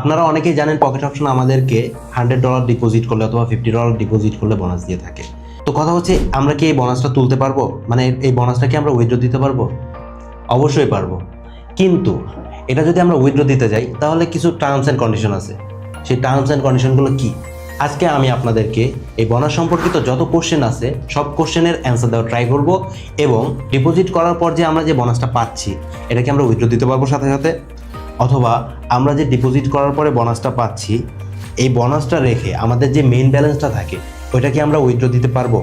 আপনারা অনেকেই জানেন পকেট অপশন আমাদেরকে $100 ডিপোজিট করলে অথবা $50 ডিপোজিট করলে বোনাস দিয়ে থাকে। তো কথা হচ্ছে আমরা কি এই বোনাসটা তুলতে পারবো, মানে এই বোনাসটা কি আমরা উইথড্র দিতে পারবো? অবশ্যই পারবো, কিন্তু এটা যদি আমরা উইথড্র দিতে যাই তাহলে কিছু টার্মস অ্যান্ড কন্ডিশন আছে। সেই টার্মস অ্যান্ড কন্ডিশনগুলো কি, আজকে আমি আপনাদেরকে এই বোনাস সম্পর্কিত যত কোশ্চেন আছে সব কোশ্চেনের অ্যান্সার দেওয়ার ট্রাই করব, এবং ডিপোজিট করার পর যে আমরা যে বোনাসটা পাচ্ছি এটা কি আমরা উইথড্র দিতে পারবো সাথে সাথে, অথবা আমরা যে ডিপোজিট করার পরে বোনাসটা পাচ্ছি এই বোনাসটা রেখে আমাদের যে মেইন ব্যালেন্সটা থাকে ওইটা কি আমরা উইথড্র দিতে পারবো।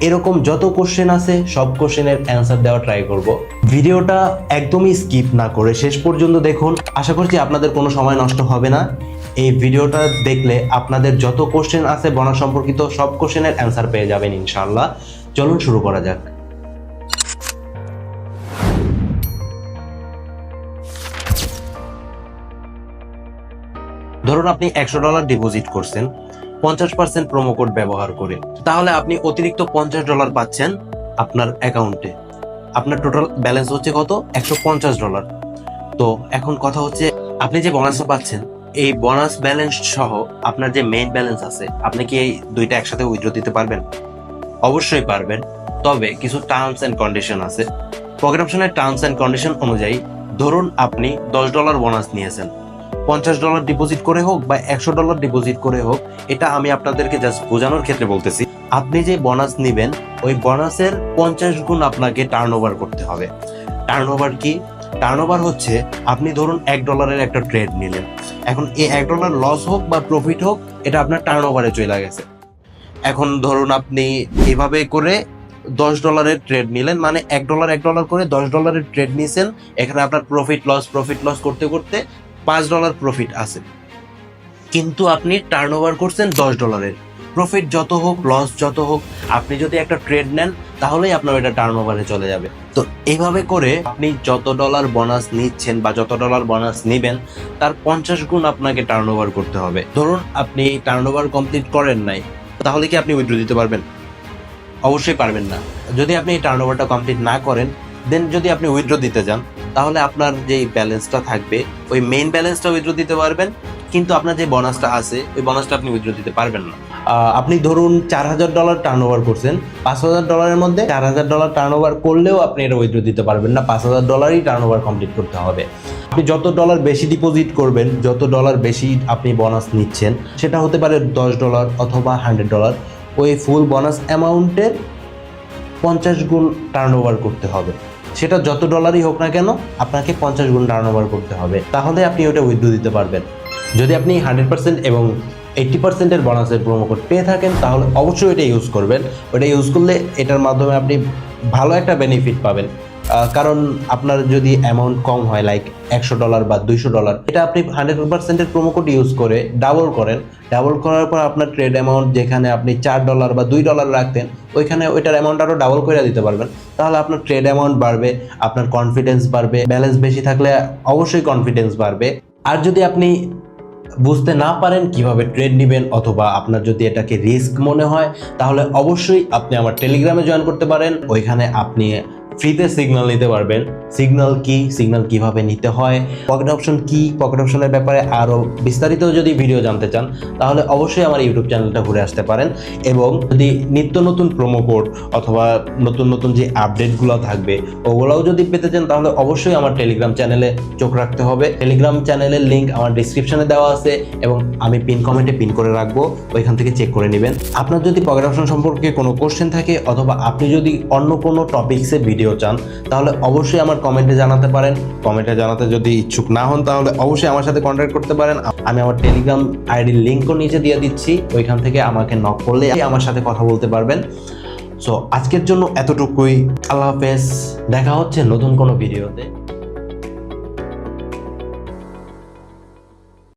এরকম যত কোশ্চেন আছে সব কোশ্চেনের অ্যান্সার দেওয়ার ট্রাই করব। ভিডিওটা একদমই স্কিপ না করে শেষ পর্যন্ত দেখুন, আশা করছি আপনাদের কোনো সময় নষ্ট হবে না। এই ভিডিওটা দেখলে আপনাদের যত কোশ্চেন আছে বোনাস সম্পর্কিত সব কোশ্চেনের অ্যান্সার পেয়ে যাবেন ইনশাআল্লাহ। চলুন শুরু করা যাক। ধরুন আপনি $100 ডিপোজিট করছেন 50% প্রোমো কোড ব্যবহার করে, তাহলে আপনি অতিরিক্ত $50 পাচ্ছেন আপনার অ্যাকাউন্টে। আপনার টোটাল ব্যালেন্স হচ্ছে কত? $150। তো এখন কথা হচ্ছে আপনি যে বোনাসটা পাচ্ছেন এই বোনাস ব্যালেন্স সহ আপনার যে মেইন ব্যালেন্স আছে আপনি কি এই দুইটা একসাথে উইথড্র দিতে পারবেন? অবশ্যই পারবেন, তবে কিছু টার্মস এন্ড কন্ডিশন আছে। পকেট অপশনের টার্মস এন্ড কন্ডিশন অনুযায়ী ধরুন আপনি $10 বোনাস নিয়েছেন, $50 ডিপোজিট করে হোক বা $100 ডিপোজিট করে হোক, এটা আমি আপনাদেরকে জাস্ট বোঝানোর ক্ষেত্রে বলতেছি। আপনি যে বোনাস নিবেন ওই বোনাসের 50 গুণ আপনাকে টার্নওভার করতে হবে। টার্নওভার কি? টার্নওভার হচ্ছে আপনি ধরুন $1 একটা ট্রেড নিলেন, এখন এই $1 লস হোক বা প্রফিট হোক এটা আপনার টার্নওভারে চলে গেছে। এখন ধরুন আপনি এভাবে করে $10 ট্রেড নিলেন, মানে $1 করে $10 ট্রেড নিয়েছেন, এখানে আপনার প্রফিট লস করতে করতে $5 প্রফিট আছে, কিন্তু আপনি টার্নওভার করছেন $10। প্রফিট যত হোক লস যত হোক আপনি যদি একটা ট্রেড নেন তাহলেই আপনার এটা টার্নওভারে চলে যাবে। তো এইভাবে করে আপনি যত ডলার বোনাস নিচ্ছেন বা যত ডলার বোনাস নেবেন তার 50 গুণ আপনাকে টার্নওভার করতে হবে। ধরুন আপনি টার্নওভার কমপ্লিট করেন নাই, তাহলে কি আপনি উইথড্র দিতে পারবেন? অবশ্যই পারবেন না। যদি আপনি এই টার্নওভারটা কমপ্লিট না করেন, দেন যদি আপনি উইথড্র দিতে যান তাহলে আপনার যে ব্যালেন্সটা থাকবে ওই মেইন ব্যালেন্সটা উইথড্র দিতে পারবেন, কিন্তু আপনার যে বোনাসটা আছে ওই বোনাসটা আপনি উইথড্র দিতে পারবেন না। আপনি ধরুন $4000 টার্নওভার করছেন, $5000 মধ্যে $4000 টার্নওভার করলেও আপনি এটা উইথড্র দিতে পারবেন না, $5000ই টার্নওভার কমপ্লিট করতে হবে। আপনি যত ডলার বেশি ডিপোজিট করবেন, যত ডলার বেশি আপনি বোনাস নিচ্ছেন, সেটা হতে পারে $10 অথবা $100, ওই ফুল বোনাস অ্যামাউন্টের 50 গুণ টার্নওভার করতে হবে। সেটা যত ডলারই হোক না কেন আপনাকে 50 গুণ টার্নওভার করতে হবে, তাহলে আপনি ওটা উইথড্র দিতে পারবেন। যদি আপনি 100% এবং 80% বোনাসের প্রোমো কোড পেয়ে থাকেন তাহলে অবশ্যই এটা ইউজ করবেন। ওটা ইউজ করলে এটার মাধ্যমে আপনি ভালো একটা বেনিফিট পাবেন, কারণ আপনার যদি অ্যামাউন্ট কম হয় লাইক $100 বা $200, এটা আপনি 100% প্রোমো কোড ইউজ করে ডাবল করেন। ডাবল করার পর আপনার ট্রেড অ্যামাউন্ট যেখানে আপনি $4 বা $2 রাখতেন ওইখানে ওইটার অ্যামাউন্ট আরও ডাবল করে দিতে পারবেন, তাহলে আপনার ট্রেড অ্যামাউন্ট বাড়বে, আপনার কনফিডেন্স বাড়বে। ব্যালেন্স বেশি থাকলে অবশ্যই কনফিডেন্স বাড়বে। আর যদি আপনি বুঝতে না পারেন কিভাবে ট্রেড নেবেন অথবা আপনার যদি এটাকে রিস্ক মনে হয়, তাহলে অবশ্যই আপনি আমার টেলিগ্রামে জয়েন করতে পারেন। ওইখানে আপনি ফ্রিতে সিগন্যাল নিতে পারবেন। সিগন্যাল কি, সিগন্যাল কিভাবে নিতে হয়, পকেট অপশন কি, পকেট অপশনের ব্যাপারে আরও বিস্তারিত যদি ভিডিও জানতে চান তাহলে অবশ্যই আমার ইউটিউব চ্যানেলটা ঘুরে আসতে পারেন। এবং যদি নিত্য নতুন প্রোমো কোড অথবা নতুন নতুন যে আপডেটগুলো থাকবে ওগুলোও যদি পেতে চান তাহলে অবশ্যই আমার টেলিগ্রাম চ্যানেলে চোখ রাখতে হবে। টেলিগ্রাম চ্যানেলের লিঙ্ক আমার ডিসক্রিপশনে দেওয়া আছে এবং আমি পিন কমেন্টে পিন করে রাখবো, ওইখান থেকে চেক করে নেবেন। আপনার যদি পকেট অপশন সম্পর্কে কোনো কোশ্চেন থাকে অথবা আপনি যদি অন্য কোনো টপিকসে ভিডিও চান তাহলে অবশ্যই আমার কমেন্টে জানাতে পারেন। কমেন্টে জানাতে যদি ইচ্ছুক না হন তাহলে অবশ্যই আমার সাথে কন্ট্যাক্ট করতে পারেন। আমি আমার টেলিগ্রাম আইডির লিঙ্কও নিচে দিয়ে দিচ্ছি, ওইখান থেকে আমাকে নক করলে আমার সাথে কথা বলতে পারবেন। সো আজকের জন্য এতটুকুই। আল্লাহ হাফেজ, দেখা হচ্ছে নতুন কোনো ভিডিওতে।